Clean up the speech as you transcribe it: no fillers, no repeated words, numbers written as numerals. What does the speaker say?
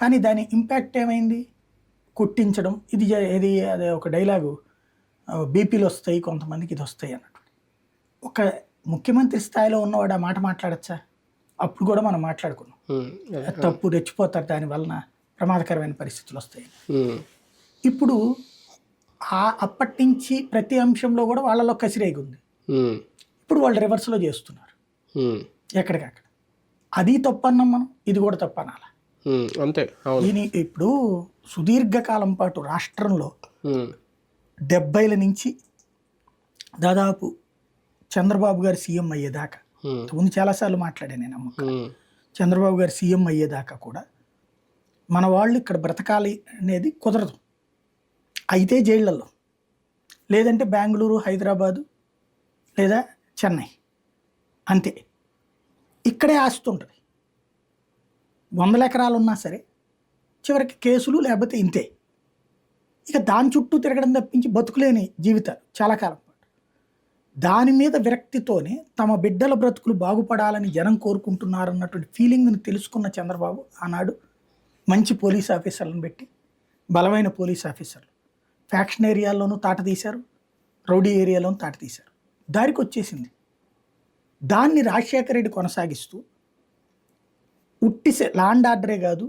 కానీ దాని ఇంపాక్ట్ ఏమైంది? కొట్టించడం. ఇది అదే ఒక డైలాగు, బీపీలు వస్తాయి కొంతమందికి, ఇది వస్తాయి అన్నట్టు. ఒక ముఖ్యమంత్రి స్థాయిలో ఉన్నవాడు ఆ మాట మాట్లాడచ్చా? అప్పుడు కూడా మనం మాట్లాడుకున్నాం. తప్పు, రెచ్చిపోతారు, దాని వలన ప్రమాదకరమైన పరిస్థితులు వస్తాయి. ఇప్పుడు అప్పటి నుంచి ప్రతి అంశంలో కూడా వాళ్ళలో కసిరేగి ఉంది. ఇప్పుడు వాళ్ళు రివర్స్లో చేస్తున్నారు ఎక్కడికక్కడ. అది తప్పన్నాం మనం, ఇది కూడా తప్పనాల అంతే. దీని ఇప్పుడు సుదీర్ఘకాలం పాటు రాష్ట్రంలో 70ల నుంచి దాదాపు చంద్రబాబు గారు సీఎం అయ్యేదాకా, ముందు చాలాసార్లు మాట్లాడాను నేను అమ్మ, చంద్రబాబు గారు సీఎం అయ్యేదాకా కూడా మన వాళ్ళు ఇక్కడ బ్రతకాలి అనేది కుదరదు. అయితే జైళ్ళల్లో, లేదంటే బెంగళూరు, హైదరాబాదు లేదా చెన్నై, అంతే. ఇక్కడే ఆస్తి ఉంటుంది. 100 ఎకరాలు ఉన్నా సరే చివరికి కేసులు, లేకపోతే ఇంతే. ఇక దాని చుట్టూ తిరగడం తప్పించి బతుకులేని జీవితాలు చాలా కాలం పాటు. దాని మీద విరక్తితోనే తమ బిడ్డల బ్రతుకులు బాగుపడాలని జనం కోరుకుంటున్నారన్నటువంటి ఫీలింగ్ని తెలుసుకున్న చంద్రబాబు ఆనాడు మంచి పోలీస్ ఆఫీసర్లను పెట్టి, బలమైన పోలీస్ ఆఫీసర్లు ఫ్యాక్షన్ ఏరియాల్లోనూ తాట తీశారు, రౌడీ ఏరియాలోనూ తాట తీశారు. దారికి వచ్చేసింది. దాన్ని రాజశేఖర రెడ్డి కొనసాగిస్తూ ల్యాండ్ ఆర్డరే కాదు,